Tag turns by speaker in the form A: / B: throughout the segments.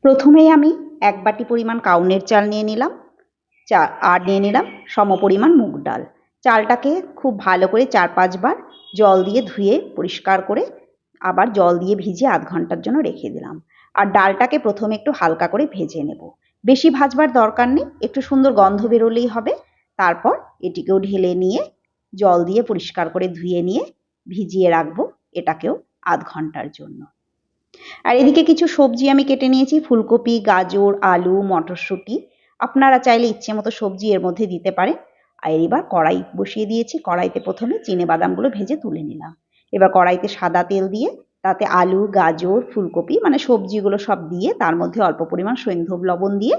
A: প্রথমেই আমি 1 বাটি পরিমাণ কাউনের চাল নিয়ে নিলাম, আর নিয়ে নিলাম সমপরিমাণ মুগ ডাল। চালটাকে খুব ভালো করে 4-5 বার জল দিয়ে ধুয়ে পরিষ্কার করে আবার জল দিয়ে ভিজিয়ে আধ ঘন্টার জন্য রেখে দিলাম। আর ডালটাকে প্রথমে একটু হালকা করে ভেজে নেব। বেশি ভাজবার দরকার নেই, একটু সুন্দর গন্ধ বেরোলেই হবে। তারপর এটিকেও ঢেলে নিয়ে জল দিয়ে পরিষ্কার করে ধুয়ে নিয়ে ভিজিয়ে রাখবো এটাকেও আধ ঘন্টার জন্য। আর এদিকে কিছু সবজি আমি কেটে নিয়েছি, ফুলকপি, গাজর, আলু, মটরশুঁটি। আপনারা চাইলে ইচ্ছে মতো সবজি এর মধ্যে দিতে পারেন। আর এবার কড়াই বসিয়ে দিয়েছি, কড়াইতে প্রথমে বাদামগুলো ভেজে তুলে নিলাম। এবার কড়াইতে সাদা তেল দিয়ে তাতে আলু, গাজর, ফুলকপি মানে সবজিগুলো সব দিয়ে তার মধ্যে অল্প পরিমাণ সৈন্ধব লবণ দিয়ে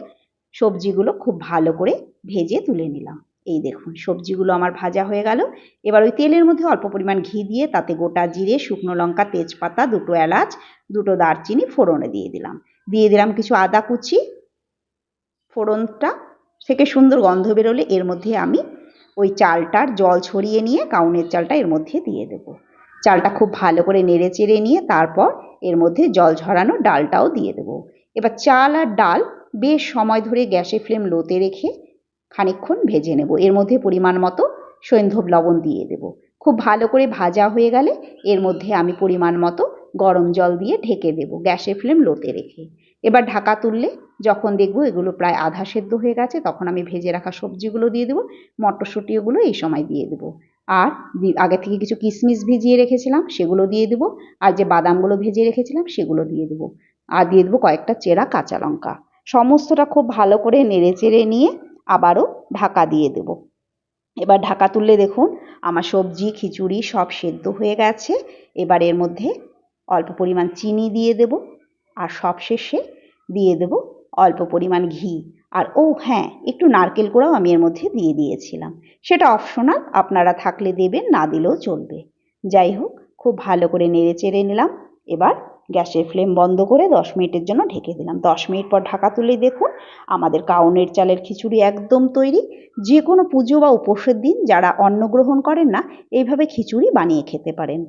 A: সবজিগুলো খুব ভালো করে ভেজে তুলে নিলাম। এই দেখুন সবজিগুলো আমার ভাজা হয়ে গেল। এবার ওই তেলের মধ্যে অল্প পরিমাণ ঘি দিয়ে তাতে গোটা জিরে, শুকনো লঙ্কা, তেজপাতা, 2টো এলাচ, 2টো দারচিনি ফোড়নে দিয়ে দিলাম। দিয়ে দিলাম কিছু আদা কুচি। ফোড়নটা থেকে সুন্দর গন্ধ বেরোলে এর মধ্যে আমি ওই চালটার জল ছড়িয়ে নিয়ে কাউনের চালটা এর মধ্যে দিয়ে দেবো। চালটা খুব ভালো করে নেড়ে চেড়ে নিয়ে তারপর এর মধ্যে জল ঝরানো ডালটাও দিয়ে দেবো। এবার চাল আর ডাল বেশ সময় ধরে গ্যাসের ফ্লেম লোতে রেখে খানিকক্ষণ ভেজে নেব। এর মধ্যে পরিমাণ মতো সৈন্ধব লবণ দিয়ে দেব। খুব ভালো করে ভাজা হয়ে গেলে এর মধ্যে আমি পরিমাণ মতো গরম জল দিয়ে ঢেকে দেব গ্যাসের ফ্লেম লোতে রেখে। এবার ঢাকা তুললে যখন দেখব এগুলো প্রায় আধা সেদ্ধ হয়ে গেছে তখন আমি ভেজে রাখা সবজিগুলো দিয়ে দেবো। মটরশুঁটিগুলো এই সময় দিয়ে দেবো। আর আগে থেকে কিছু কিশমিশ ভিজিয়ে রেখেছিলাম সেগুলো দিয়ে দেবো। আর যে বাদামগুলো ভেজে রেখেছিলাম সেগুলো দিয়ে দেবো। আর দিয়ে দেবো কয়েকটা চেরা কাঁচা লঙ্কা। সমস্তটা খুব ভালো করে নেড়ে চেড়ে নিয়ে আবারও ঢাকা দিয়ে দেবো। এবার ঢাকা তুললে দেখুন আমার সবজি, খিচুড়ি সব সেদ্ধ হয়ে গেছে। এবার এর মধ্যে অল্প পরিমাণ চিনি দিয়ে দেব। আর সবশেষে দিয়ে দেব অল্প পরিমাণ ঘি। আর হ্যাঁ, একটু নারকেল কোড়াও আমি এর মধ্যে দিয়ে দিয়েছিলাম। সেটা অপশনাল, আপনারা থাকলে দেবেন, না দিলেও চলবে। যাই হোক, খুব ভালো করে নেড়ে চেড়ে নিলাম। এবার গ্যাসের ফ্লেম বন্ধ করে 10 মিনিটের জন্য ঢেকে দিলাম। 10 মিনিট পর ঢাকা তুলে দেখুন আমাদের কাউনের চালের খিচুড়ি একদম তৈরি। যে কোনো পুজো বা উপোসের দিন যারা অন্ন গ্রহণ করেন না এইভাবে খিচুড়ি বানিয়ে খেতে পারেন।